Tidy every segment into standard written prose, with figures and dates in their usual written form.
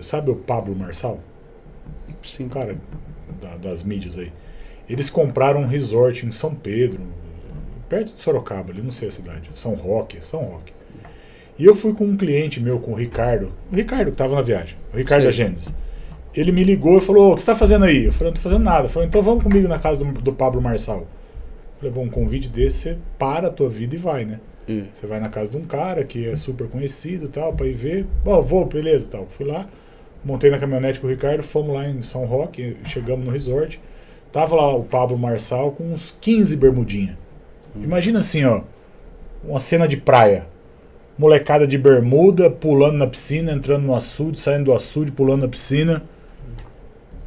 sabe o Pablo Marçal? Sim. Um cara das mídias aí. Eles compraram um resort em São Pedro, perto de Sorocaba, ali, não sei a cidade. São Roque. E eu fui com um cliente meu, com o Ricardo que estava na viagem, o Ricardo Sei. da Gênesis. Ele me ligou e falou: o que você está fazendo aí? Eu falei: não estou fazendo nada. Ele falou: então vamos comigo na casa do Pablo Marçal. Eu falei: bom, um convite desse, você para a tua vida e vai, né? Você vai na casa de um cara que é super conhecido e tal, para ir ver. Bom, vou, beleza, tal. Fui lá, montei na caminhonete com o Ricardo, fomos lá em São Roque, chegamos no resort. Tava lá o Pablo Marçal com uns 15 bermudinha. Imagina assim, ó, uma cena de praia. Molecada de bermuda, pulando na piscina, entrando no açude, saindo do açude, pulando na piscina.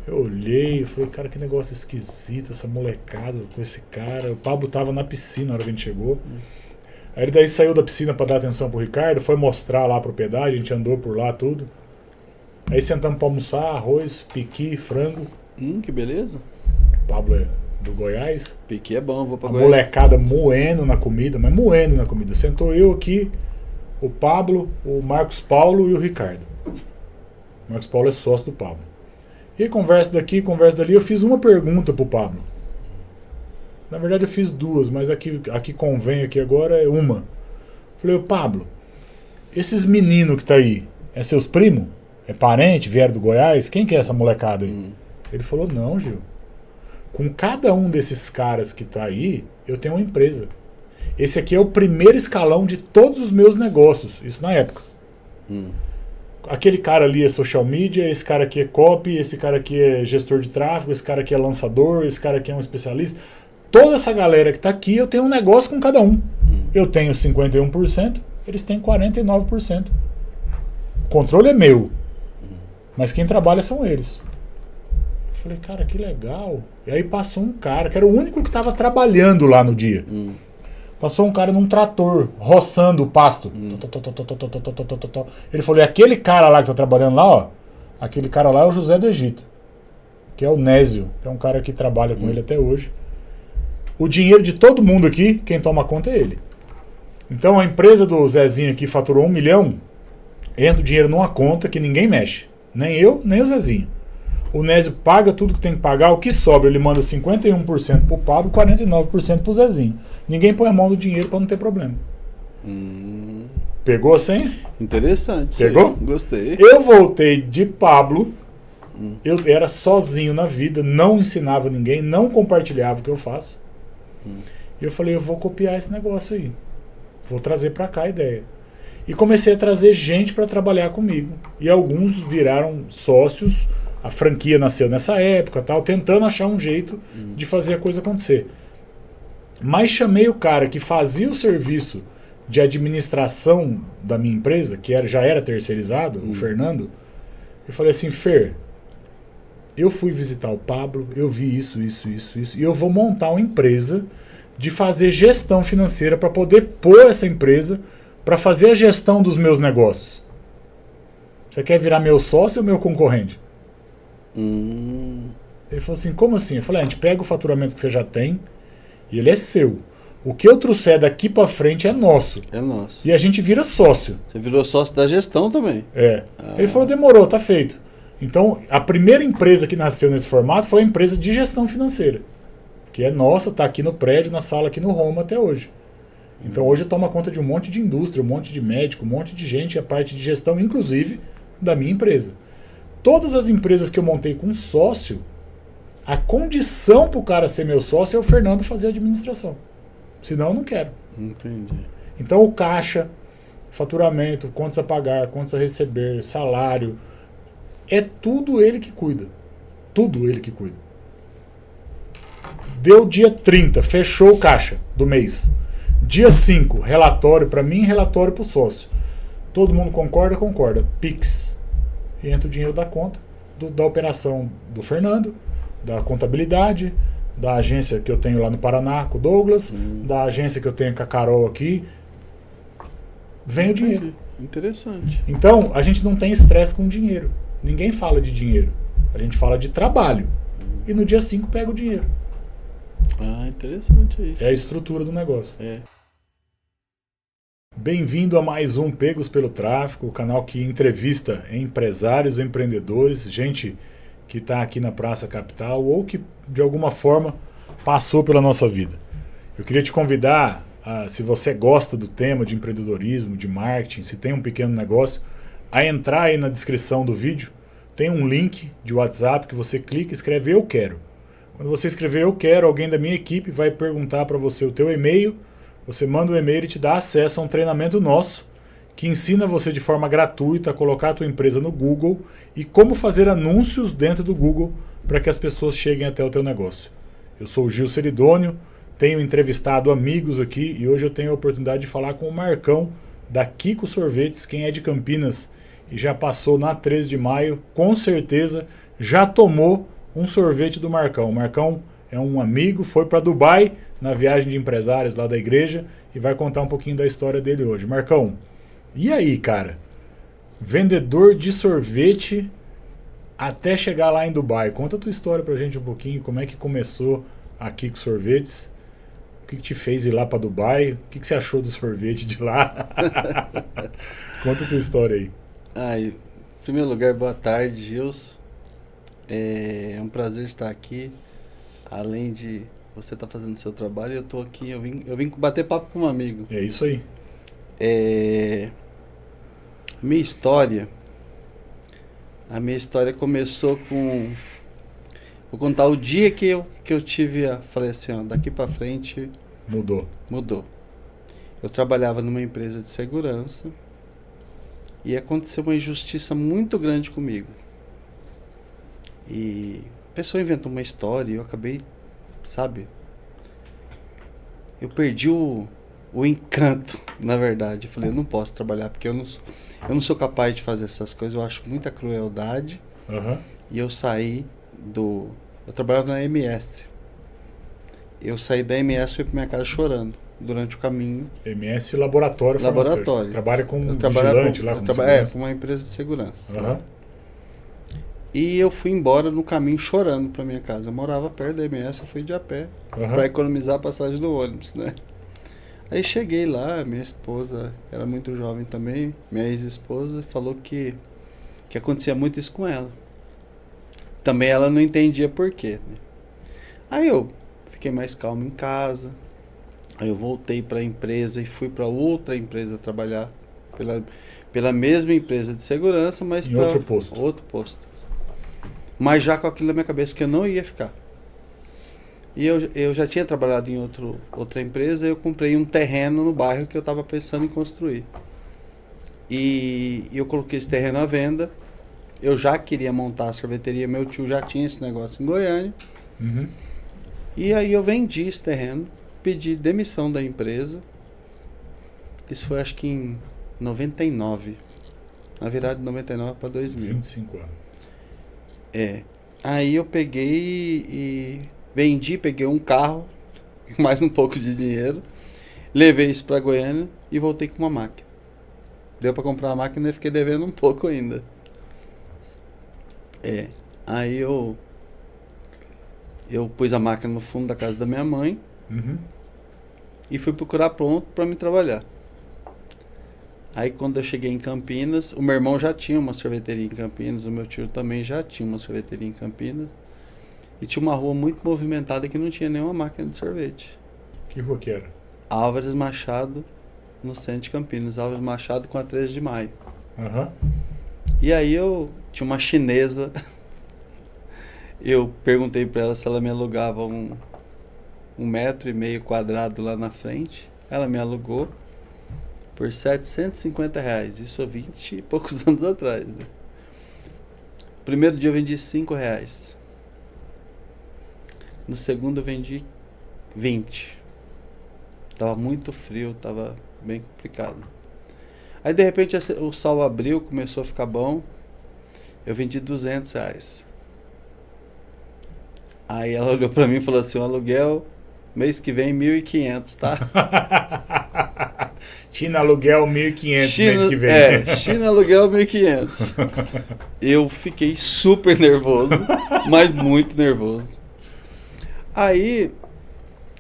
Eu olhei e falei: cara, que negócio esquisito, essa molecada com esse cara. O Pablo tava na piscina na hora que a gente chegou. Aí ele daí saiu da piscina para dar atenção pro Ricardo, foi mostrar lá a propriedade, a gente andou por lá tudo. Aí sentamos para almoçar, arroz, piqui, frango. Que beleza. O Pablo é do Goiás. Piqui é bom, vou pra A Goiás. molecada moendo na comida, mas moendo na comida. Sentou eu aqui, o Pablo, o Marcos Paulo e o Ricardo. O Marcos Paulo é sócio do Pablo. E aí, conversa daqui, conversa dali. Eu fiz uma pergunta pro Pablo. Na verdade eu fiz duas, mas aqui convém aqui agora é uma. Falei: ô Pablo, esses meninos que tá aí, é seus primos? É parente? Vieram do Goiás? Quem que é essa molecada aí? Ele falou: não, Gil. Com cada um desses caras que tá aí, eu tenho uma empresa. Esse aqui é o primeiro escalão de todos os meus negócios. Isso na época. Aquele cara ali é social media, esse cara aqui é copy, esse cara aqui é gestor de tráfego, esse cara aqui é lançador, esse cara aqui é um especialista. Toda essa galera que tá aqui, eu tenho um negócio com cada um. Eu tenho 51%, eles têm 49%. O controle é meu. Mas quem trabalha são eles. Eu falei: cara, que legal. E aí passou um cara, que era o único que estava trabalhando lá no dia. Passou um cara num trator, roçando o pasto. Ele falou: e aquele cara lá que tá trabalhando lá, ó, aquele cara lá é o José do Egito, que é o Nésio, que é um cara que trabalha com ele até hoje. O dinheiro de todo mundo aqui, quem toma conta é ele. Então a empresa do Zezinho aqui faturou 1 milhão, entra o dinheiro numa conta que ninguém mexe. Nem eu, nem o Zezinho. O Nésio paga tudo que tem que pagar, o que sobra ele manda 51% pro Pablo, 49% pro Zezinho. Ninguém põe a mão no dinheiro para não ter problema. Pegou a senha? Interessante. Pegou? Gostei. Eu voltei de Pablo, eu era sozinho na vida, não ensinava ninguém, não compartilhava o que eu faço. E eu falei: eu vou copiar esse negócio aí. Vou trazer para cá a ideia. E comecei a trazer gente para trabalhar comigo. E alguns viraram sócios. A franquia nasceu nessa época, tal, tentando achar um jeito de fazer a coisa acontecer. Mas chamei o cara que fazia o serviço de administração da minha empresa, que já era terceirizado, o Fernando. Eu falei assim: Fer, eu fui visitar o Pablo, eu vi isso, e eu vou montar uma empresa de fazer gestão financeira para poder pôr essa empresa para fazer a gestão dos meus negócios. Você quer virar meu sócio ou meu concorrente? Ele falou assim: como assim? Eu falei: a gente pega o faturamento que você já tem e ele é seu. O que eu trouxer daqui para frente é nosso. É nosso. E a gente vira sócio. Você virou sócio da gestão também. É. Ele falou: demorou, tá feito. Então, a primeira empresa que nasceu nesse formato foi a empresa de gestão financeira, que é nossa, tá aqui no prédio, na sala aqui no Roma até hoje. Então hoje toma conta de um monte de indústria, um monte de médico, um monte de gente, a parte de gestão, inclusive, da minha empresa. Todas as empresas que eu montei com sócio, a condição para o cara ser meu sócio é o Fernando fazer a administração. Senão eu não quero. Entendi. Então o caixa, faturamento, contas a pagar, contas a receber, salário, é tudo ele que cuida. Tudo ele que cuida. Deu dia 30, fechou o caixa do mês. Dia 5, relatório para mim, relatório para o sócio. Todo mundo concorda? Concorda. Pix. E entra o dinheiro da conta, da operação do Fernando, da contabilidade, da agência que eu tenho lá no Paraná com o Douglas, da agência que eu tenho com a Carol aqui. Vem o dinheiro. Interessante. Então, a gente não tem estresse com dinheiro. Ninguém fala de dinheiro. A gente fala de trabalho. E no dia 5 pega o dinheiro. Interessante isso. É a estrutura do negócio. É. Bem-vindo a mais um Pegos pelo Tráfico, o canal que entrevista empresários, empreendedores, gente que está aqui na Praça Capital ou que de alguma forma passou pela nossa vida. Eu queria te convidar, se você gosta do tema de empreendedorismo, de marketing, se tem um pequeno negócio, a entrar aí na descrição do vídeo. Tem um link de WhatsApp que você clica e escreve "Eu quero". Quando você escrever "Eu quero", alguém da minha equipe vai perguntar para você o teu e-mail. Você manda o e-mail e te dá acesso a um treinamento nosso que ensina você de forma gratuita a colocar a tua empresa no Google e como fazer anúncios dentro do Google para que as pessoas cheguem até o teu negócio. Eu sou o Gil Seridônio, tenho entrevistado amigos aqui e hoje eu tenho a oportunidade de falar com o Marcão da Kiko Sorvetes. Quem é de Campinas e já passou na 13 de maio, com certeza já tomou um sorvete do Marcão. O Marcão é um amigo, foi para Dubai na viagem de empresários lá da igreja e vai contar um pouquinho da história dele hoje. Marcão, e aí, cara? Vendedor de sorvete até chegar lá em Dubai. Conta a tua história pra gente um pouquinho, como é que começou a Kiko Sorvetes, o que te fez ir lá para Dubai, o que você achou do sorvete de lá? Conta a tua história aí. Em primeiro lugar, boa tarde, Gilson. É um prazer estar aqui. Além de você estar fazendo seu trabalho, eu estou aqui, eu vim bater papo com um amigo. É isso aí. A minha história começou com... Vou contar o dia que eu tive falei assim, ó, daqui para frente... Mudou. Eu trabalhava numa empresa de segurança e aconteceu uma injustiça muito grande comigo. E a pessoa inventou uma história e eu acabei, sabe? Eu perdi o encanto, na verdade. Eu falei, eu não posso trabalhar porque eu não sou capaz de fazer essas coisas. Eu acho muita crueldade. Uhum. E eu saí eu trabalhava na MS. Eu saí da MS e fui para minha casa chorando durante o caminho. MS Laboratório. Trabalha com vigilante lá, com segurança. Com uma empresa de segurança. Uhum. Né? E eu fui embora no caminho chorando para minha casa. Eu morava perto da MS, eu fui de a pé para economizar a passagem do ônibus, né? Aí cheguei lá, minha esposa era muito jovem também, minha ex-esposa, falou que acontecia muito isso com ela. Também ela não entendia por quê, né? Aí eu fiquei mais calmo em casa. Aí eu voltei para a empresa e fui para outra empresa trabalhar pela mesma empresa de segurança, mas em outro posto. Mas já com aquilo na minha cabeça que eu não ia ficar. E eu já tinha trabalhado em outra empresa, eu comprei um terreno no bairro que eu estava pensando em construir. E eu coloquei esse terreno à venda. Eu já queria montar a sorveteria, meu tio já tinha esse negócio em Goiânia. Uhum. E aí eu vendi esse terreno, pedi demissão da empresa. Isso foi acho que em 99. Na virada de 99 para 2000. 25 anos. Aí eu peguei e vendi, peguei um carro, mais um pouco de dinheiro, levei isso para Goiânia e voltei com uma máquina. Deu para comprar a máquina e fiquei devendo um pouco ainda. Aí eu pus a máquina no fundo da casa da minha mãe. Uhum. E fui procurar pronto para me trabalhar. Aí quando eu cheguei em Campinas, o meu irmão já tinha uma sorveteria em Campinas, o meu tio também já tinha uma sorveteria em Campinas. E tinha uma rua muito movimentada que não tinha nenhuma máquina de sorvete. Que rua que era? Álvares Machado, no centro de Campinas. Álvares Machado com a 13 de maio. Uhum. E aí eu tinha uma chinesa. Eu perguntei para ela se ela me alugava um 1,5 metro quadrado lá na frente. Ela me alugou por R$750. Isso há 20 e poucos anos atrás. Né? Primeiro dia eu vendi R$5. No segundo eu vendi 20. Tava muito frio, tava bem complicado. Aí de repente o sol abriu, começou a ficar bom. Eu vendi R$200. Aí ela olhou pra mim e falou assim, o aluguel mês que vem 1.500, tá? China aluguel 1.500 mês que vem. China aluguel 1.500. Eu fiquei super nervoso, mas muito nervoso. Aí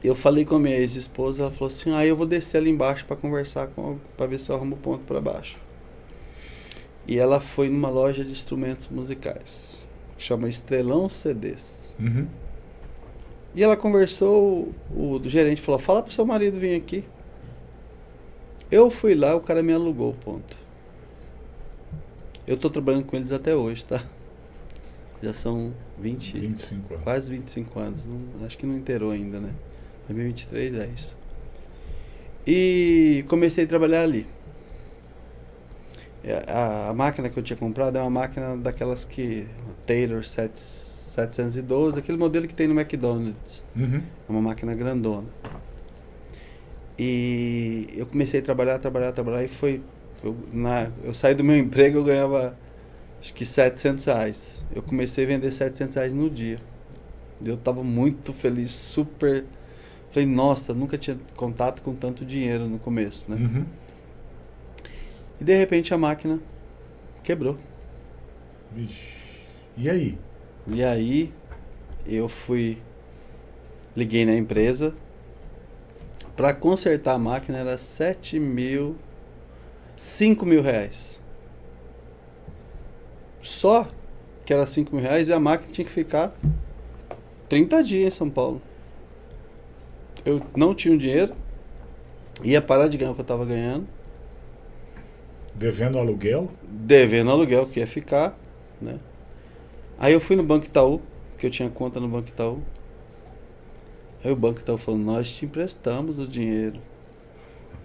eu falei com a minha ex-esposa, ela falou assim, eu vou descer ali embaixo para conversar para ver se eu arrumo o ponto para baixo. E ela foi numa loja de instrumentos musicais, que chama Estrelão CDs. Uhum. E ela conversou, o gerente falou, fala pro seu marido vir aqui. Eu fui lá, o cara me alugou o ponto. Eu tô trabalhando com eles até hoje, tá? Já são 25 anos. Quase 25 anos. Acho que não inteirou ainda, né? 2023 é isso. E comecei a trabalhar ali. A máquina que eu tinha comprado é uma máquina daquelas que... Taylor 712, aquele modelo que tem no McDonald's. Uhum. É uma máquina grandona. E eu comecei a trabalhar e foi... Eu saí do meu emprego, eu ganhava acho que R$700. Eu comecei a vender R$700 no dia. Eu estava muito feliz, super... Falei, nossa, nunca tinha contato com tanto dinheiro no começo, né? Uhum. E de repente a máquina quebrou. Vixe. E aí? E aí eu liguei na empresa. Para consertar a máquina era R$5 mil. Só que era R$5 mil e a máquina tinha que ficar 30 dias em São Paulo. Eu não tinha o dinheiro, ia parar de ganhar o que eu estava ganhando. Devendo aluguel? Devendo aluguel que ia ficar, né? Aí eu fui no Banco Itaú, que eu tinha conta no Banco Itaú. Aí o Banco Itaú falou, nós te emprestamos o dinheiro.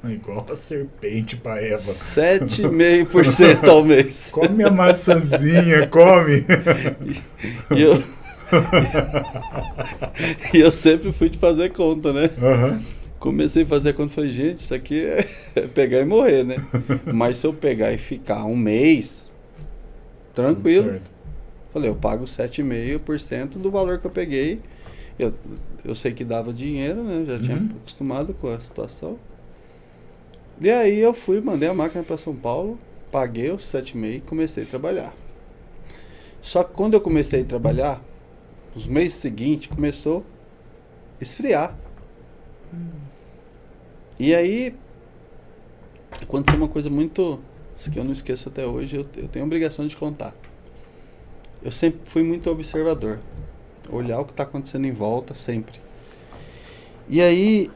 Igual a serpente pra Eva. 7,5% ao mês. Come a maçãzinha, come. E eu sempre fui de fazer conta, né? Uhum. Comecei a fazer conta e falei, gente, isso aqui é pegar e morrer, né? Mas se eu pegar e ficar um mês, tranquilo. Certo. Falei, eu pago 7,5% do valor que eu peguei. Eu sei que dava dinheiro, né? Já tinha acostumado com a situação. E aí eu mandei a máquina para São Paulo, paguei os 7,5% e comecei a trabalhar. Só que quando eu comecei a trabalhar, os meses seguintes começou a esfriar. E aí aconteceu uma coisa muito... Isso que eu não esqueço até hoje, eu tenho a obrigação de contar. Eu sempre fui muito observador. Olhar o que está acontecendo em volta, sempre. E aí,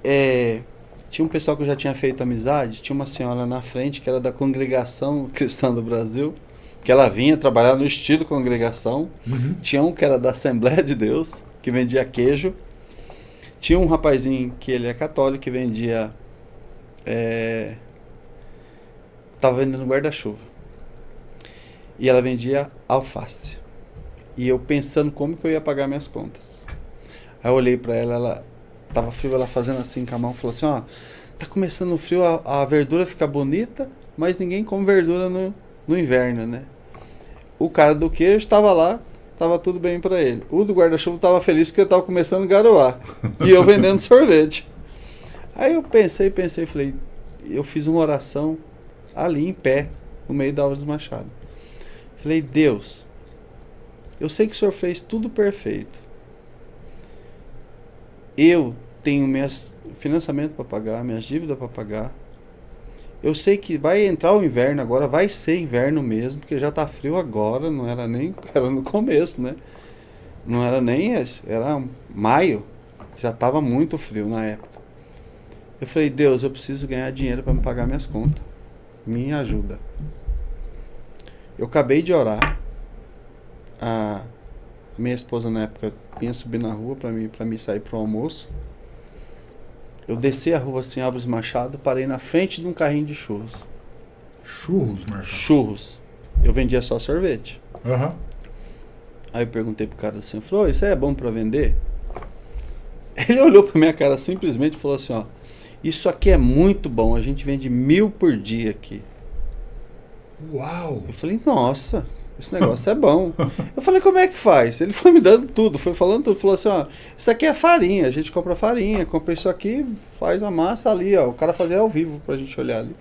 tinha um pessoal que eu já tinha feito amizade, tinha uma senhora na frente, que era da Congregação Cristã do Brasil, que ela vinha trabalhar no estilo congregação. Uhum. Tinha um que era da Assembleia de Deus, que vendia queijo. Tinha um rapazinho que ele é católico, que vendia... Estava vendendo guarda-chuva. E ela vendia alface. E eu pensando como que eu ia pagar minhas contas. Aí eu olhei pra ela, ela tava frio, ela fazendo assim com a mão, falou assim, tá começando o frio, a verdura fica bonita, mas ninguém come verdura no inverno, né? O cara do queijo estava lá, tava tudo bem pra ele. O do guarda-chuva tava feliz porque ele tava começando a garoar. E eu vendendo sorvete. Aí eu pensei, falei, eu fiz uma oração ali em pé, no meio da Álvares Machado. Falei, Deus, eu sei que o Senhor fez tudo perfeito. Eu tenho meus financiamento para pagar, minhas dívidas para pagar. Eu sei que vai entrar o inverno agora, vai ser inverno mesmo, porque já tá frio agora, não era nem... Era no começo, né? Não era nem... Era maio, já tava muito frio na época. Eu falei, Deus, eu preciso ganhar dinheiro para me pagar minhas contas. Me ajuda. Eu acabei de orar. A minha esposa na época vinha subir na rua para mim sair pro almoço. Eu desci a rua assim, Álvares Machado, parei na frente de um carrinho de churros. Churros, Marcelo? Churros. Eu vendia só sorvete. Uhum. Aí eu perguntei pro cara assim, falou, isso aí é bom para vender? Ele olhou pra minha cara simplesmente e falou assim, isso aqui é muito bom, a gente vende 1.000 por dia aqui. Uau! Eu falei, nossa, esse negócio é bom. Eu falei, como é que faz? Ele foi me dando tudo, foi falando tudo. Falou assim, isso aqui é farinha, a gente compra farinha, compra isso aqui, faz uma massa ali, o cara fazia ao vivo pra gente olhar ali.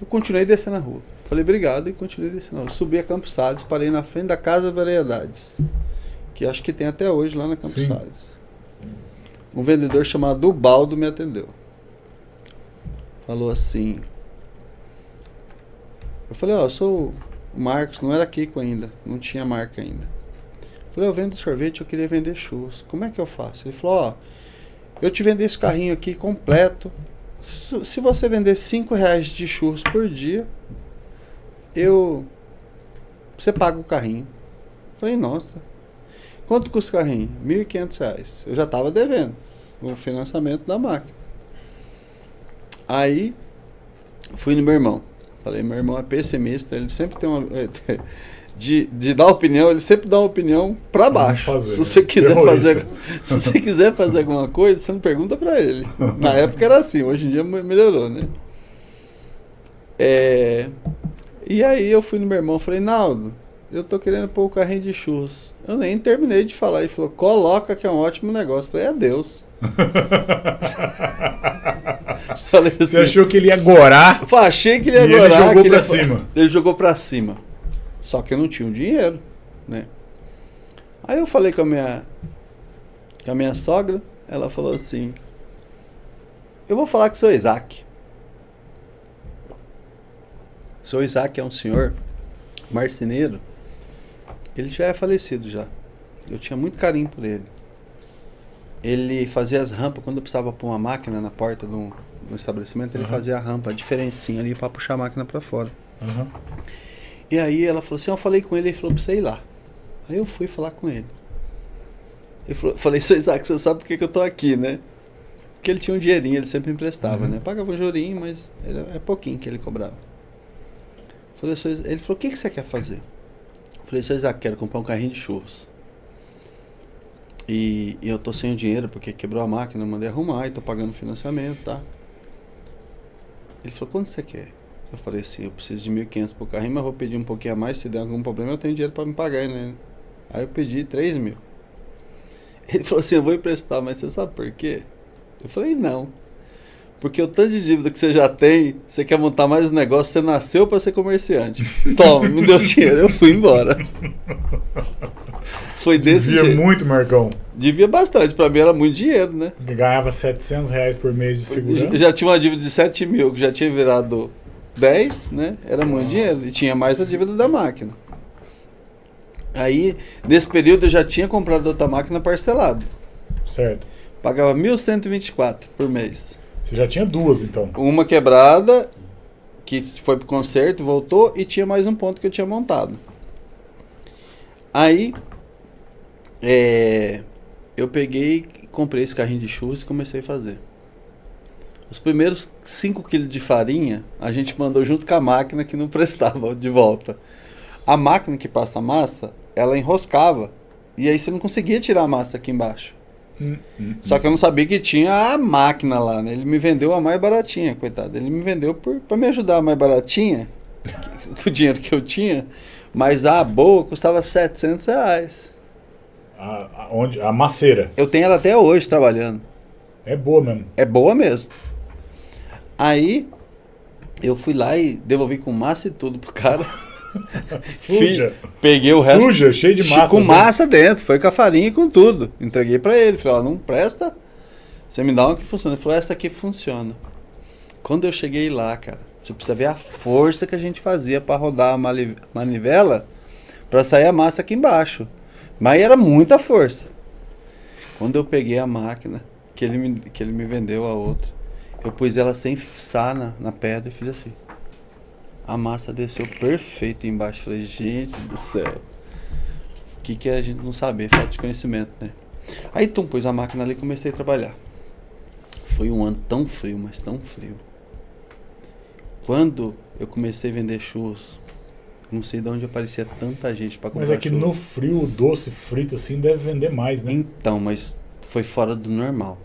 Eu continuei descendo a rua. Falei, obrigado, e continuei descendo a rua. Subi a Campos Sales, parei na frente da Casa Variedades, que acho que tem até hoje lá na Campos Sales. um vendedor chamado Ubaldo me atendeu. Falou assim... Eu falei, eu sou o Marcos, não era Kiko ainda, não tinha marca ainda. Eu falei, eu vendo sorvete, eu queria vender churros. Como é que eu faço? Ele falou, eu te vendo esse carrinho aqui completo. Se você vender R$5 de churros por dia, você paga o carrinho. Eu falei, nossa, quanto custa o carrinho? R$1.500. Eu já estava devendo o financiamento da máquina. Aí, fui no meu irmão. Falei, meu irmão é pessimista, ele sempre tem uma... De dar opinião, ele sempre dá uma opinião para baixo. Se você quiser fazer alguma coisa, você não pergunta para ele. Na época era assim, hoje em dia melhorou, né? E aí eu fui no meu irmão, falei, Naldo, eu tô querendo pôr o carrinho de churros. Eu nem terminei de falar. Ele falou, coloca que é um ótimo negócio. Eu falei, adeus. Falei assim, você achou que ele ia gorar? Achei que ele ia gorar. Ele jogou pra cima. Ele jogou pra cima. Só que eu não tinha o dinheiro, né? Aí eu falei com a minha sogra. Ela falou assim, eu vou falar com o seu Isaac. O seu Isaac é um senhor marceneiro. Ele já é falecido já. Eu tinha muito carinho por ele. Ele fazia as rampas quando eu precisava pôr uma máquina na porta do estabelecimento. Ele fazia a rampa, a diferencinha ali para puxar a máquina para fora. E aí ela falou assim, eu falei com ele, ele falou pra você ir lá. Aí eu fui falar com ele. Falei, seu Isaac, você sabe por que eu tô aqui, né? Porque ele tinha um dinheirinho, ele sempre me emprestava, né? Pagava um jurinho, mas é pouquinho que ele cobrava. Ele falou, o que você quer fazer? Eu falei, seu Isaac, quero comprar um carrinho de churros. E eu tô sem o dinheiro porque quebrou a máquina, eu mandei arrumar e tô pagando financiamento, tá? Ele falou, quanto você quer? Eu falei assim, eu preciso de 1.500 pro carrinho, mas vou pedir um pouquinho a mais, se der algum problema eu tenho dinheiro para me pagar, né? Aí eu pedi 3.000. Ele falou assim, eu vou emprestar, mas você sabe por quê? Eu falei, não. Porque o tanto de dívida que você já tem, você quer montar mais um negócio, você nasceu para ser comerciante. Toma, me deu dinheiro, eu fui embora. Foi desse jeito. Devia muito, Marcão. Devia bastante, para mim era muito dinheiro, né? Ganhava R$700 por mês de segurança. Já tinha uma dívida de 7.000, que já tinha virado 10, né? Era muito dinheiro. E tinha mais a dívida da máquina. Aí, nesse período, eu já tinha comprado outra máquina parcelado. Certo. Pagava 1.124 por mês. Você já tinha duas, então? Uma quebrada, que foi pro conserto, voltou, e tinha mais um ponto que eu tinha montado. Aí, eu peguei, comprei esse carrinho de churros e comecei a fazer. Os primeiros 5 kg de farinha, a gente mandou junto com a máquina que não prestava de volta. A máquina que passa a massa, ela enroscava. E aí você não conseguia tirar a massa aqui embaixo. Só que eu não sabia que tinha a máquina lá, né? Ele me vendeu a mais baratinha, coitado. Ele me vendeu para me ajudar a mais baratinha, com o dinheiro que eu tinha. Mas a boa custava R$700. A maceira? Eu tenho ela até hoje trabalhando. É boa mesmo? É boa mesmo. Aí, eu fui lá e devolvi com massa e tudo pro cara. Suja. Peguei o resto. Suja, cheio de massa. Com massa dentro. Foi com a farinha e com tudo. Entreguei pra ele. Falei, não presta. Você me dá uma que funciona. Ele falou, essa aqui funciona. Quando eu cheguei lá, cara, você precisa ver a força que a gente fazia pra rodar a manivela pra sair a massa aqui embaixo. Mas era muita força. Quando eu peguei a máquina, que ele me vendeu a outra, eu pus ela sem fixar na pedra e fiz assim. A massa desceu perfeito embaixo. Falei, gente do céu. O que a gente não saber? Falta de conhecimento, né? Aí, pus a máquina ali e comecei a trabalhar. Foi um ano tão frio, mas tão frio. Quando eu comecei a vender churros, não sei de onde aparecia tanta gente para comprar. Mas é que no frio, o doce frito assim deve vender mais, né? Então, mas foi fora do normal.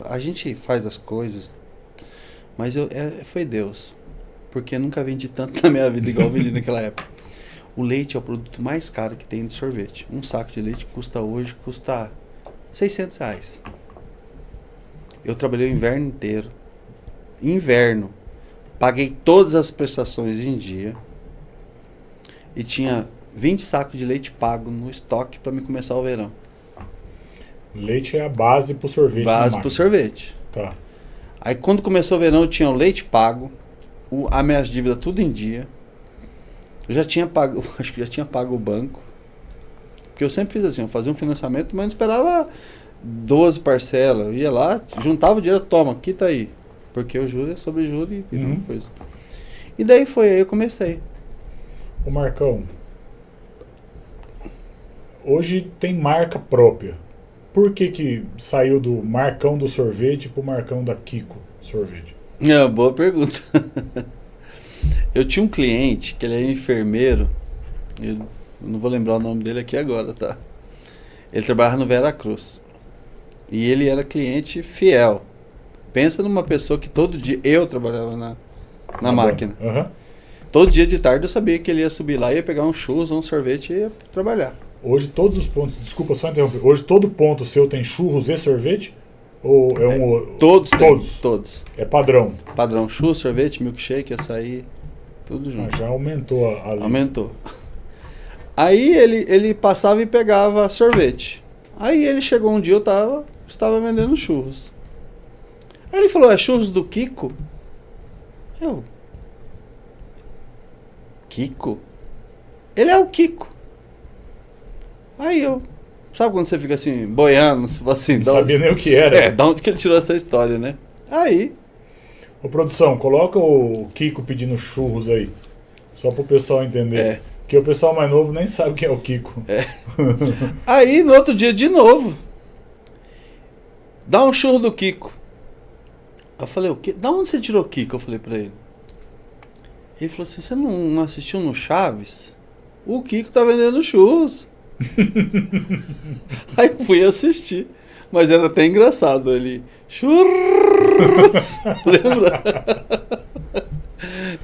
A gente faz as coisas, mas foi Deus. Porque eu nunca vendi tanto na minha vida igual eu vendi naquela época. O leite é o produto mais caro que tem de sorvete. Um saco de leite custa R$600. Eu trabalhei o inverno inteiro. Inverno. Paguei todas as prestações em dia. E tinha 20 sacos de leite pago no estoque para me começar o verão. Leite é a base pro sorvete. Base pro sorvete. Tá. Aí quando começou o verão eu tinha o leite pago, as minhas dívidas tudo em dia. Eu já tinha pago, acho que já tinha pago o banco. Porque eu sempre fiz assim, eu fazia um financiamento, mas não esperava 12 parcelas. Eu ia lá, juntava o dinheiro, toma, quita aí. Porque o juro é sobre juro e não coisa. E daí foi aí eu comecei. Ô Marcão, hoje tem marca própria. Por que saiu do Marcão do sorvete pro Marcão da Kiko sorvete? Boa pergunta. Eu tinha um cliente que ele era enfermeiro, eu não vou lembrar o nome dele aqui agora, tá? Ele trabalhava no Veracruz. E ele era cliente fiel. Pensa numa pessoa que todo dia, eu trabalhava na máquina. Todo dia de tarde eu sabia que ele ia subir lá, ia pegar um churros, um sorvete e ia trabalhar. Hoje todos os pontos, desculpa só interromper, hoje todo ponto seu tem churros e sorvete? Ou é um... Todos. É padrão. Padrão, churros, sorvete, milkshake, açaí, tudo junto. Já aumentou a lista. Aumentou. Aí ele passava e pegava sorvete. Aí ele chegou um dia, eu estava vendendo churros. Aí ele falou, é churros do Kiko? Kiko? Ele é o Kiko. Aí sabe quando você fica assim, boiando, você fala assim... Não sabia nem o que era. Da onde que ele tirou essa história, né? Aí... Ô produção, coloca o Kiko pedindo churros aí. Só pro pessoal entender. Porque o pessoal mais novo nem sabe quem é o Kiko. Aí, no outro dia, de novo, dá um churro do Kiko. Eu falei, o quê? Da onde você tirou o Kiko? Eu falei pra ele. Ele falou assim, você não assistiu no Chaves? O Kiko tá vendendo churros. Aí eu fui assistir. Mas era até engraçado ali. Churros! Lembra?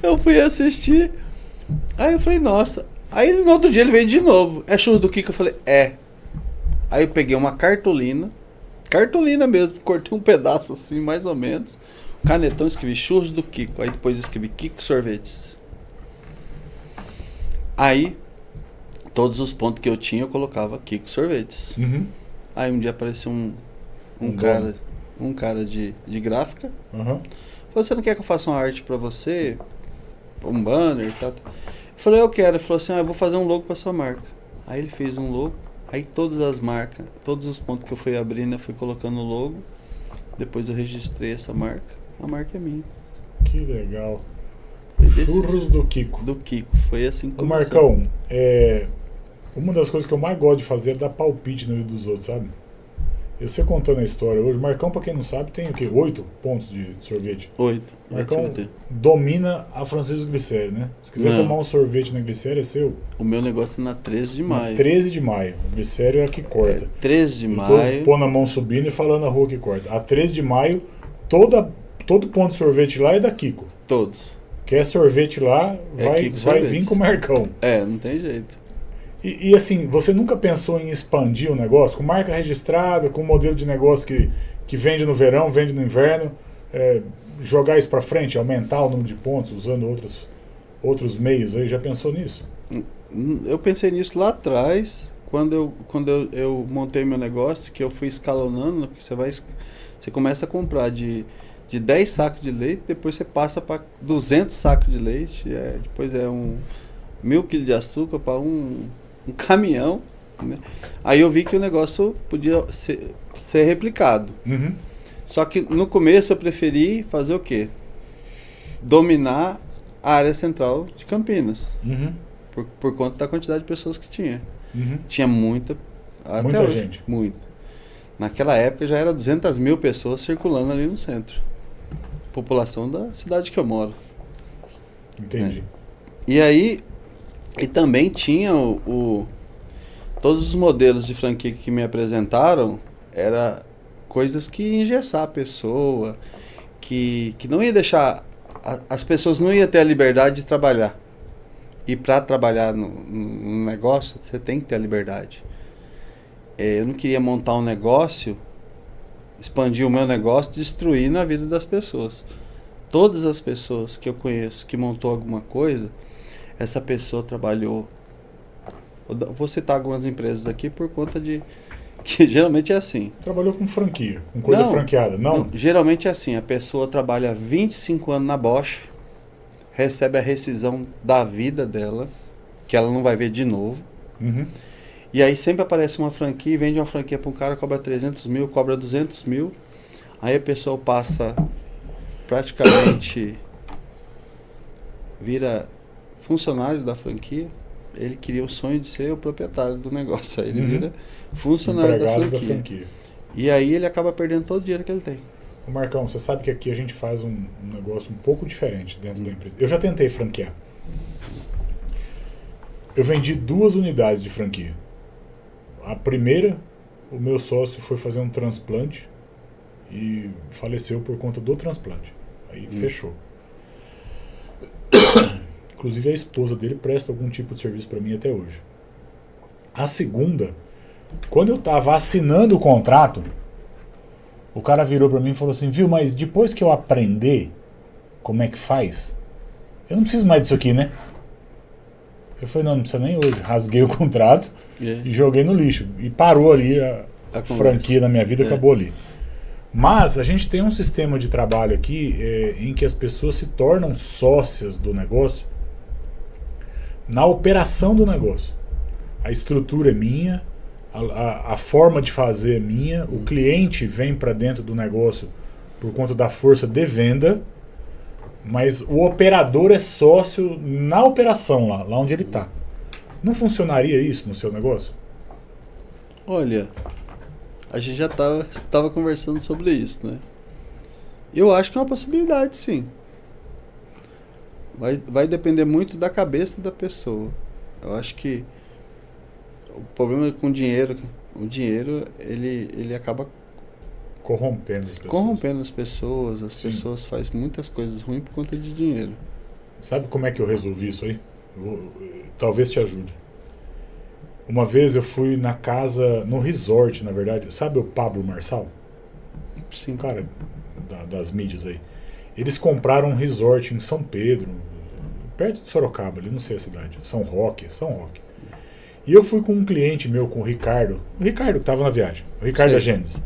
Eu fui assistir. Aí eu falei, nossa. Aí no outro dia ele veio de novo. É churros do Kiko? Eu falei, é. Aí eu peguei uma cartolina mesmo, cortei um pedaço assim, mais ou menos. Canetão, escrevi churros do Kiko. Aí depois eu escrevi Kiko Sorvetes. Aí, todos os pontos que eu tinha, eu colocava Kiko Sorvetes. Aí um dia apareceu um cara de gráfica. Falou, você não quer que eu faça uma arte pra você? Um banner e tal. Eu falei, eu quero. Ele falou assim, eu vou fazer um logo pra sua marca. Aí ele fez um logo. Aí todas as marcas, todos os pontos que eu fui abrindo, eu fui colocando o logo. Depois eu registrei essa marca. A marca é minha. Que legal. Churros do Kiko. Do Kiko. Foi assim que começou. Marcão, uma das coisas que eu mais gosto de fazer é dar palpite na vida dos outros, sabe? Você contando a história hoje, Marcão, pra quem não sabe, tem o quê? 8 pontos de sorvete? 8. Marcão domina a Francisco Glicério, né? Se quiser tomar um sorvete na Glicério, é seu. O meu negócio é na 13 de maio. Na 13 de maio. A Glicério é a que corta. 13 de maio. Tô pondo a mão subindo e falando a rua que corta. A 13 de maio, todo ponto de sorvete lá é da Kiko. Todos. Quer sorvete lá, vai vir com o Marcão. Não tem jeito. E assim, você nunca pensou em expandir o negócio? Com marca registrada, com modelo de negócio que vende no verão, vende no inverno, jogar isso para frente, aumentar o número de pontos usando outros meios aí? Já pensou nisso? Eu pensei nisso lá atrás, quando eu montei meu negócio, que eu fui escalonando, porque você começa a comprar de 10 sacos de leite, depois você passa para 200 sacos de leite, depois 1.000 kg de açúcar para um caminhão, né? Aí eu vi que o negócio podia ser replicado. Só que no começo eu preferi fazer o quê? Dominar a área central de Campinas. Por conta da quantidade de pessoas que tinha. Tinha muita gente. Muita. Naquela época já era 200 mil pessoas circulando ali no centro. População da cidade que eu moro. Entendi. Né? E aí... E também tinha todos os modelos de franquia que me apresentaram, era coisas que iam engessar a pessoa, que não ia deixar, as pessoas não iam ter a liberdade de trabalhar. E para trabalhar no negócio, você tem que ter a liberdade. Eu não queria montar um negócio, expandir o meu negócio, destruindo a vida das pessoas. Todas as pessoas que eu conheço que montou alguma coisa, essa pessoa trabalhou. Vou citar algumas empresas aqui por conta de Que geralmente é assim. Trabalhou com franquia, com coisa franqueada, não? Geralmente é assim, a pessoa trabalha 25 anos na Bosch, recebe a rescisão da vida dela, que ela não vai ver de novo. Uhum. E aí sempre aparece uma franquia, vende uma franquia para um cara, cobra 300 mil, cobra 200 mil. Aí a pessoa passa praticamente, vira funcionário da franquia. Ele queria o sonho de ser o proprietário do negócio. Aí ele vira funcionário da franquia. E aí ele acaba perdendo todo o dinheiro que ele tem. Ô Marcão, você sabe que aqui a gente faz um negócio um pouco diferente dentro da empresa. Eu já tentei franquear. Eu vendi 2 unidades de franquia. A primeira, o meu sócio foi fazer um transplante e faleceu por conta do transplante. Aí fechou. Inclusive a esposa dele presta algum tipo de serviço para mim até hoje. A segunda, quando eu estava assinando o contrato, o cara virou para mim e falou assim, viu, mas depois que eu aprender como é que faz, eu não preciso mais disso aqui, né? Eu falei, não precisa nem hoje. Rasguei o contrato e joguei no lixo. E parou ali a franquia na minha vida, acabou ali. Mas a gente tem um sistema de trabalho aqui em que as pessoas se tornam sócias do negócio na operação do negócio. A estrutura é minha, a forma de fazer é minha, o cliente vem para dentro do negócio por conta da força de venda, mas o operador é sócio na operação lá onde ele está. Não funcionaria isso no seu negócio? Olha, a gente já tava conversando sobre isso, né? Eu acho que é uma possibilidade, sim. Vai depender muito da cabeça da pessoa. Eu acho que o problema com o dinheiro, ele acaba corrompendo as pessoas. As pessoas fazem muitas coisas ruins por conta de dinheiro. Sabe como é que eu resolvi isso aí? Talvez te ajude. Uma vez eu fui na casa, no resort, na verdade. Sabe o Pablo Marçal? Sim. Um cara das mídias aí. Eles compraram um resort em São Pedro, perto de Sorocaba, ali, não sei a cidade. São Roque. E eu fui com um cliente meu, com o Ricardo. O Ricardo que estava na viagem. O Ricardo da Gênesis.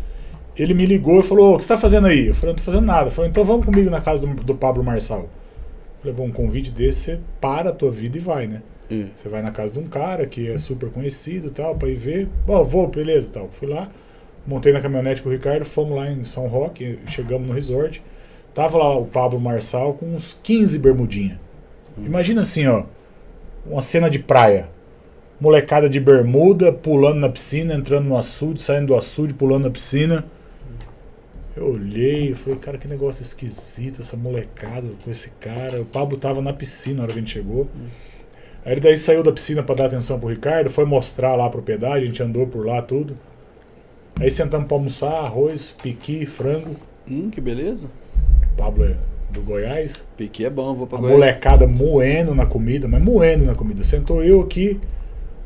Ele me ligou e falou, o que você está fazendo aí? Eu falei, não estou fazendo nada. Ele falou, então vamos comigo na casa do Pablo Marçal. Eu falei, bom, um convite desse, você para a tua vida e vai, né? Você vai na casa de um cara que é super conhecido e tal, para ir ver. Bom, vou, beleza e tal. Fui lá, montei na caminhonete com o Ricardo, fomos lá em São Roque, chegamos no resort. Tava lá o Pablo Marçal com uns 15 bermudinha. Imagina assim, ó, uma cena de praia. Molecada de bermuda, pulando na piscina, entrando no açude, saindo do açude, pulando na piscina. Eu olhei e falei, cara, que negócio esquisito, essa molecada com esse cara. O Pablo tava na piscina na hora que a gente chegou. Aí ele daí saiu da piscina para dar atenção pro Ricardo, foi mostrar lá a propriedade, a gente andou por lá tudo. Aí sentamos para almoçar, arroz, piqui, frango. Que beleza. O Pablo é do Goiás. Piqui é bom, vou pra a Goiás. Molecada moendo na comida, mas moendo na comida. Sentou eu aqui,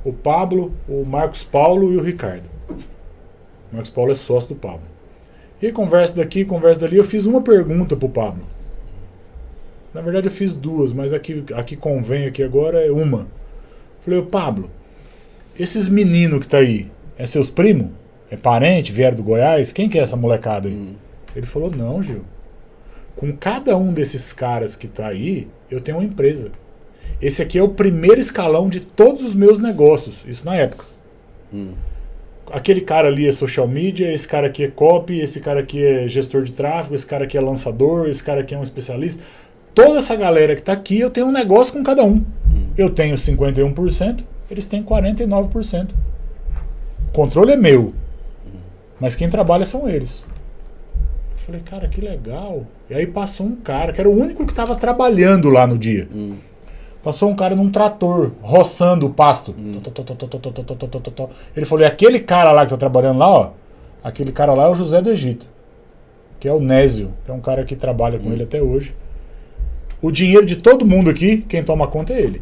o Pablo, o Marcos Paulo e o Ricardo. O Marcos Paulo é sócio do Pablo. E aí, conversa daqui, conversa dali, eu fiz uma pergunta pro Pablo. Na verdade eu fiz 2, mas aqui convém aqui agora é uma. Falei, Pablo, esses meninos que tá aí, é seus primos? É parente? Vieram do Goiás? Quem que é essa molecada aí? Ele falou, não, Gil. Com cada um desses caras que tá aí, eu tenho uma empresa. Esse aqui é o primeiro escalão de todos os meus negócios. Isso na época. Aquele cara ali é social media, esse cara aqui é copy, esse cara aqui é gestor de tráfego, esse cara aqui é lançador, esse cara aqui é um especialista. Toda essa galera que tá aqui, eu tenho um negócio com cada um. Eu tenho 51%, eles têm 49%. O controle é meu. Mas quem trabalha são eles. Eu falei, cara, que legal. E aí passou um cara, que era o único que estava trabalhando lá no dia. Passou um cara num trator, roçando o pasto. Ele falou, e aquele cara lá que tá trabalhando lá, ó, aquele cara lá é o José do Egito, que é o Nésio, que é um cara que trabalha com ele até hoje. O dinheiro de todo mundo aqui, quem toma conta é ele.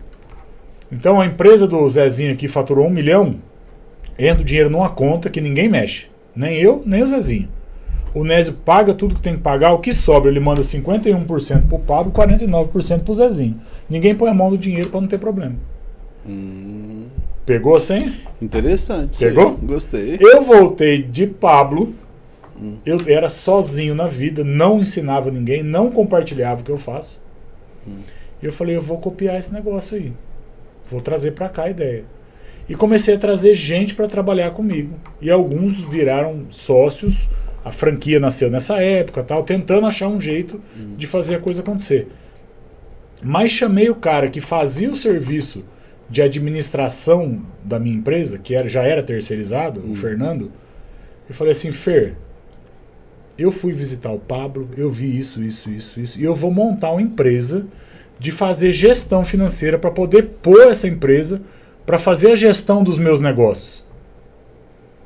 Então a empresa do Zezinho aqui faturou 1 milhão, entra o dinheiro numa conta que ninguém mexe. Nem eu, nem o Zezinho. O Nésio paga tudo que tem que pagar, o que sobra ele manda 51% pro Pablo e 49% pro Zezinho. Ninguém põe a mão no dinheiro para não ter problema. Pegou a senha? Interessante. Pegou? Gostei. Eu voltei de Pablo, eu era sozinho na vida, não ensinava ninguém, não compartilhava o que eu faço. E eu falei, eu vou copiar esse negócio aí. Vou trazer para cá a ideia. E comecei a trazer gente para trabalhar comigo. E alguns viraram sócios, a franquia nasceu nessa época, tal, tentando achar um jeito de fazer a coisa acontecer. Mas chamei o cara que fazia o serviço de administração da minha empresa, que já era terceirizado, o Fernando, e falei assim, Fer, eu fui visitar o Pablo, eu vi isso, e eu vou montar uma empresa de fazer gestão financeira para poder pôr essa empresa para fazer a gestão dos meus negócios.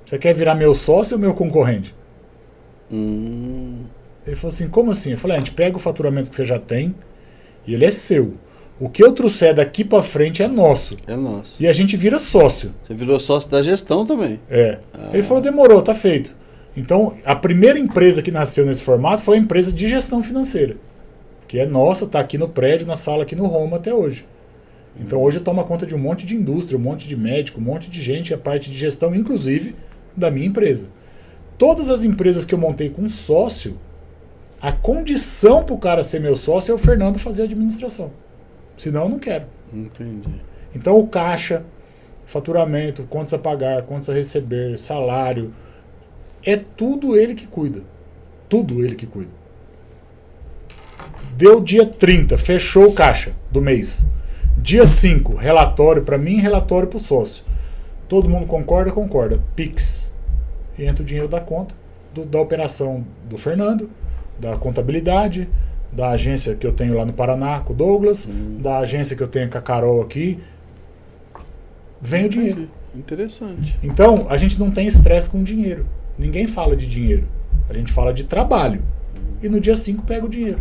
Você quer virar meu sócio ou meu concorrente? Ele falou assim, como assim? Eu falei, a gente pega o faturamento que você já tem e ele é seu. O que eu trouxer daqui para frente é nosso. É nosso. E a gente vira sócio. Você virou sócio da gestão também. É. Ele falou, demorou, tá feito. Então, a primeira empresa que nasceu nesse formato foi a empresa de gestão financeira. Que é nossa, tá aqui no prédio, na sala aqui no Roma até hoje. Então, hoje toma conta de um monte de indústria, um monte de médico, um monte de gente, a parte de gestão, inclusive, da minha empresa. Todas as empresas que eu montei com sócio, a condição para o cara ser meu sócio é o Fernando fazer a administração. Senão eu não quero. Entendi. Então o caixa, faturamento, contas a pagar, contas a receber, salário, é tudo ele que cuida. Tudo ele que cuida. Deu dia 30, fechou o caixa do mês. Dia 5, relatório para mim, relatório para o sócio. Todo mundo concorda? Concorda. Pix. E entra o dinheiro da conta, da operação do Fernando, da contabilidade, da agência que eu tenho lá no Paraná com o Douglas, da agência que eu tenho com a Carol aqui. Vem o dinheiro. Interessante. Então, a gente não tem estresse com dinheiro. Ninguém fala de dinheiro. A gente fala de trabalho. E no dia 5 pega o dinheiro.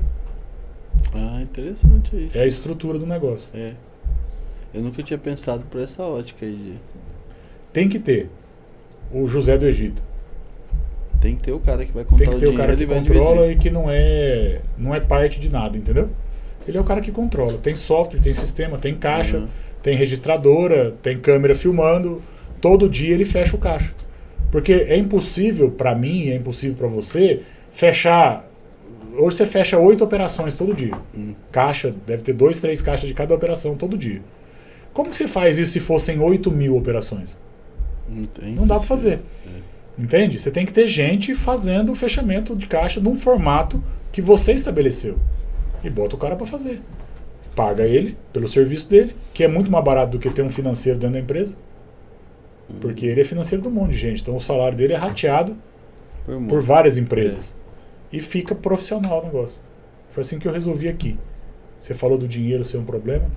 Ah, interessante isso. É a estrutura do negócio. É. Eu nunca tinha pensado por essa ótica aí. Tem que ter o José do Egito. Tem que ter o cara que vai contar o dinheiro. Tem que ter o cara que controla e que não é parte de nada, entendeu? Ele é o cara que controla. Tem software, tem sistema, tem caixa, tem registradora, tem câmera filmando. Todo dia ele fecha o caixa. Porque é impossível para mim, é impossível para você fechar. Hoje você fecha 8 operações todo dia. Caixa, deve ter 2, 3 caixas de cada operação todo dia. Como que você faz isso se fossem 8.000 operações? Não dá para fazer. Entende? Você tem que ter gente fazendo o fechamento de caixa num formato que você estabeleceu. E bota o cara para fazer. Paga ele pelo serviço dele, que é muito mais barato do que ter um financeiro dentro da empresa. Porque ele é financeiro de um monte de gente. Então o salário dele é rateado por várias empresas. E fica profissional o negócio. Foi assim que eu resolvi aqui. Você falou do dinheiro ser um problema?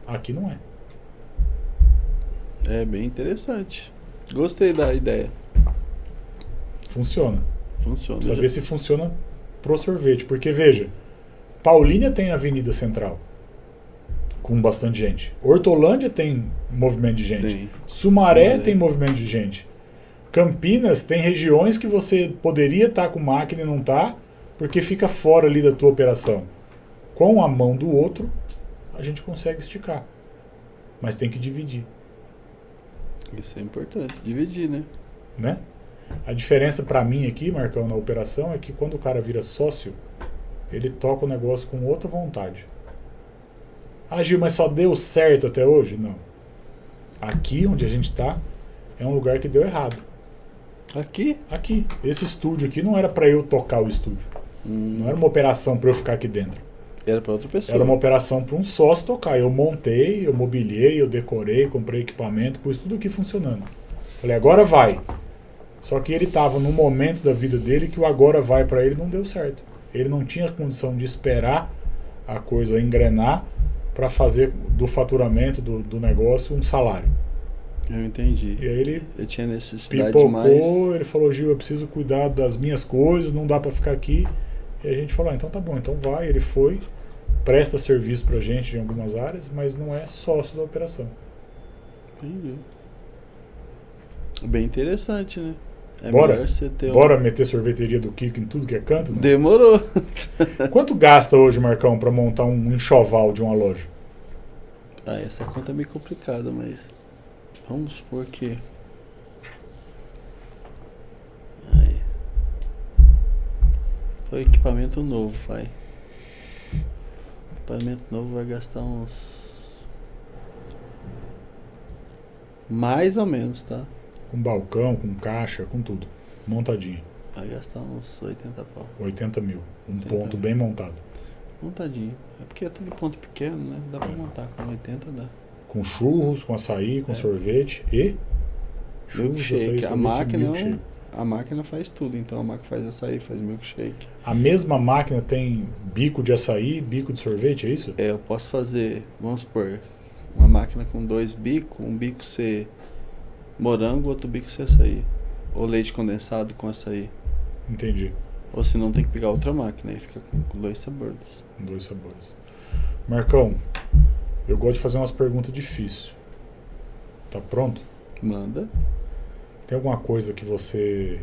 Aqui não é. É bem interessante. Gostei da ideia. Funciona. Funciona. Precisa ver se funciona pro sorvete. Porque, veja, Paulínia tem a Avenida Central, com bastante gente. Hortolândia tem movimento de gente. Sumaré tem movimento de gente. Campinas tem regiões que você poderia estar com máquina e não tá, porque fica fora ali da tua operação. Com a mão do outro, a gente consegue esticar. Mas tem que dividir. Isso é importante, dividir, né? A diferença para mim aqui, Marcão, na operação, é que quando o cara vira sócio, ele toca o negócio com outra vontade. Ah, Gil, mas só deu certo até hoje? Não. Aqui onde a gente está é um lugar que deu errado. Aqui? Aqui. Esse estúdio aqui não era para eu tocar o estúdio. Não era uma operação para eu ficar aqui dentro. Era para outra pessoa. Era uma operação para um sócio tocar. Eu montei, eu mobiliei, eu decorei, comprei equipamento, pus tudo aqui funcionando. Falei, agora vai. Só que ele estava num momento da vida dele que o agora vai para ele não deu certo. Ele não tinha condição de esperar a coisa engrenar para fazer do faturamento do negócio um salário. Eu entendi. E aí ele tinha necessidade pipocou, mais... ele falou, Gil, eu preciso cuidar das minhas coisas, não dá para ficar aqui. E a gente falou, então tá bom, então vai. Ele foi, presta serviço pra gente em algumas áreas, mas não é sócio da operação. Entendi. Bem interessante, né? Bora meter sorveteria do Kiko em tudo que é canto? Não? Demorou. Quanto gasta hoje, Marcão, para montar um enxoval de uma loja? Essa conta é meio complicada, mas Vamos supor que... Aí. Foi equipamento novo, vai. Equipamento novo vai gastar uns... Mais ou menos, tá? Com balcão, com caixa, com tudo. Montadinho. Vai gastar uns 80 pau. 80 mil. Um 80 ponto mil. bem montado. Montadinho. É porque é tudo ponto pequeno, né? Dá pra montar. Com 80 dá. Com churros, com açaí, com sorvete e... Milkshake. A máquina, milkshake. a máquina faz tudo. Então a máquina faz açaí, faz milkshake. A mesma máquina tem bico de açaí, bico de sorvete, é isso? Eu posso fazer, vamos supor, uma máquina com 2 bicos, um bico ser morango, outro bico ser açaí. Ou leite condensado com açaí. Entendi. Ou se não, tem que pegar outra máquina, aí fica com 2 sabores. 2 sabores. Marcão, eu gosto de fazer umas perguntas difíceis. Tá pronto? Manda. Tem alguma coisa que você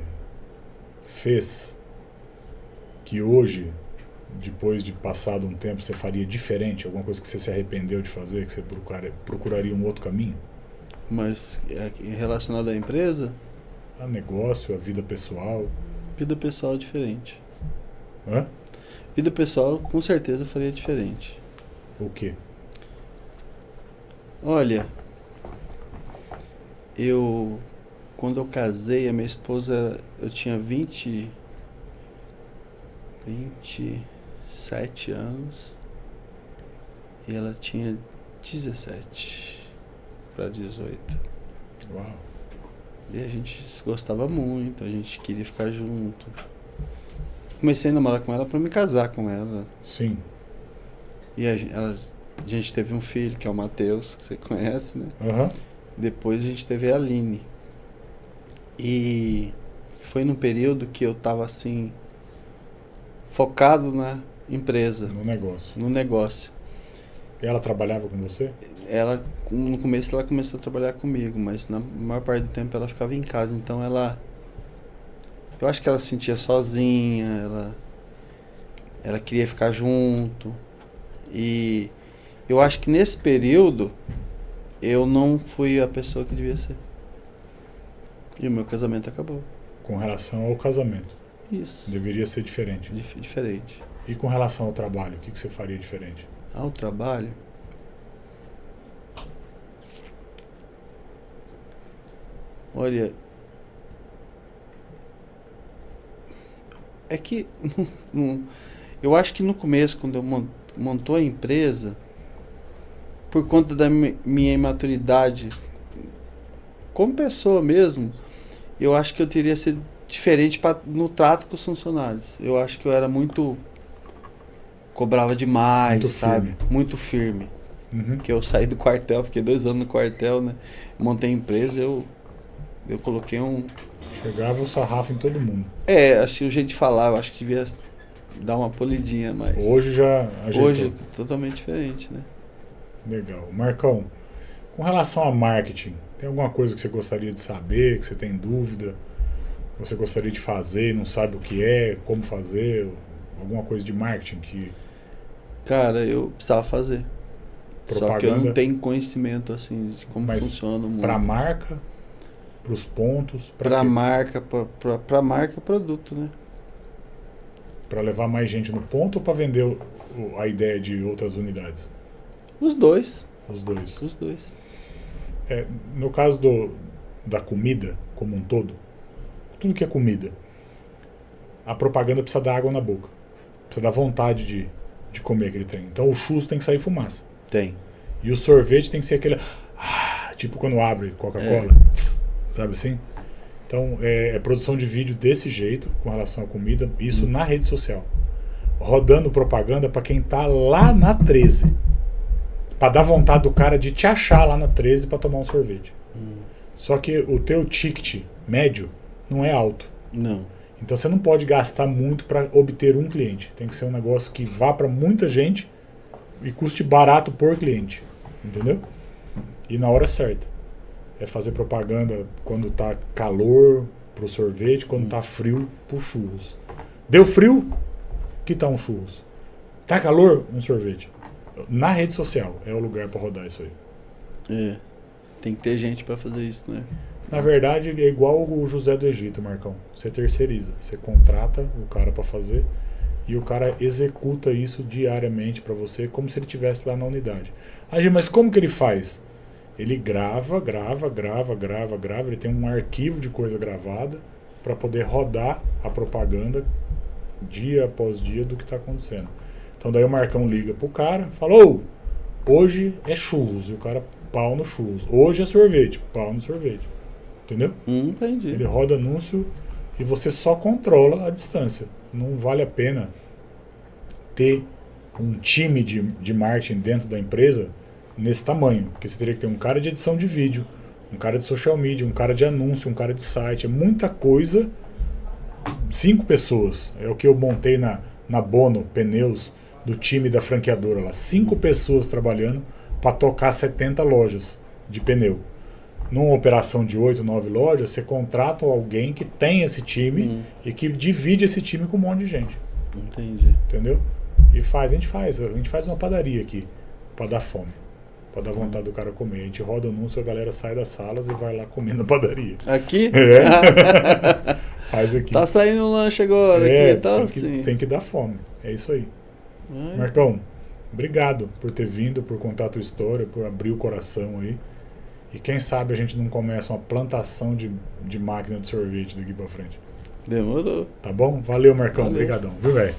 fez que hoje, depois de passado um tempo, você faria diferente? Alguma coisa que você se arrependeu de fazer, que você procuraria um outro caminho? Mas relacionado à empresa? A negócio, a vida pessoal. Vida pessoal é diferente. Hã? Vida pessoal, com certeza, eu faria diferente. O quê? Olha, quando eu casei, a minha esposa, eu tinha 27 anos e ela tinha 17 para 18. Uau. E a gente se gostava muito, a gente queria ficar junto. Comecei a namorar com ela para me casar com ela. Sim. E a gente teve um filho, que é o Matheus, que você conhece, né? Aham. Depois a gente teve a Aline. E foi num período que eu tava assim, focado na empresa, No negócio. no negócio. E ela trabalhava com você? Ela, no começo ela começou a trabalhar comigo, mas na maior parte do tempo ela ficava em casa, então eu acho que ela se sentia sozinha, ela queria ficar junto. E eu acho que nesse período eu não fui a pessoa que devia ser. E o meu casamento acabou. Com relação ao casamento. Isso. Deveria ser diferente. Diferente. E com relação ao trabalho, o que você faria diferente? Ao trabalho, olha, é que eu acho que no começo, quando eu montou a empresa, por conta da minha imaturidade como pessoa mesmo, eu acho que eu teria sido diferente no trato com os funcionários. Eu acho que eu era cobrava demais, Muito sabe? firme. Muito firme. Uhum. Que eu saí do quartel, fiquei 2 anos no quartel, né? Montei a empresa, eu coloquei Chegava o sarrafo em todo mundo. acho que o jeito de falar, eu acho que devia dar uma polidinha mais. Hoje já ajeitou. Hoje é totalmente diferente, né? Legal. Marcão, com relação a marketing, tem alguma coisa que você gostaria de saber, que você tem dúvida, que você gostaria de fazer e não sabe o que é, como fazer, alguma coisa de marketing que... Cara, eu precisava fazer. Propaganda, só que eu não tenho conhecimento, assim, de como mas funciona o mundo. Para marca, para os pontos, pra marca, pra marca, produto, né? Para levar mais gente no ponto ou para vender a ideia de outras unidades? Os dois. Os dois. Os dois. No caso da comida como um todo, tudo que é comida, a propaganda precisa dar água na boca. Precisa dar vontade de comer aquele trem. Então o churros tem que sair fumaça. Tem. E o sorvete tem que ser aquele... tipo quando abre Coca-Cola. Sabe assim? Então é produção de vídeo desse jeito com relação à comida. Isso na rede social. Rodando propaganda para quem tá lá na 13. Para dar vontade do cara de te achar lá na 13 para tomar um sorvete. Só que o teu ticket médio não é alto. Não. Então você não pode gastar muito para obter um cliente. Tem que ser um negócio que vá para muita gente e custe barato por cliente. Entendeu? E na hora certa. É fazer propaganda quando tá calor pro sorvete, quando tá frio pro churros. Deu frio? Que tá um churros. Tá calor? Um sorvete. Na rede social é o lugar para rodar isso aí. Tem que ter gente para fazer isso, né? Na verdade, é igual o José do Egito, Marcão. Você terceiriza. Você contrata o cara para fazer e o cara executa isso diariamente para você, como se ele estivesse lá na unidade. Aí, mas como que ele faz? Ele grava. Ele tem um arquivo de coisa gravada para poder rodar a propaganda dia após dia do que está acontecendo. Então daí o Marcão liga pro cara, falou: hoje é churros. E o cara, pau no churros. Hoje é sorvete, pau no sorvete. Entendeu? Entendi. Ele roda anúncio e você só controla a distância. Não vale a pena ter um time de marketing dentro da empresa nesse tamanho. Porque você teria que ter um cara de edição de vídeo, um cara de social media, um cara de anúncio, um cara de site. É muita coisa. 5 pessoas. É o que eu montei na Bono Pneus, do time da franqueadora lá. 5 pessoas trabalhando para tocar 70 lojas de pneu. Numa operação de 8, 9 lojas, você contrata alguém que tem esse time e que divide esse time com um monte de gente. Entendi. Entendeu? E a gente faz uma padaria aqui para dar fome, para dar vontade do cara comer. A gente roda anúncio, a galera sai das salas e vai lá comer na padaria. Aqui? É. Faz aqui. Tá saindo o lanche agora aqui e tal, sim. Tem que dar fome. É isso aí. Marcão, obrigado por ter vindo, por contar a tua história, por abrir o coração aí. E quem sabe a gente não começa uma plantação de máquina de sorvete daqui pra frente. Demorou. Tá bom? Valeu, Marcão. Valeu. Obrigadão, viu, velho?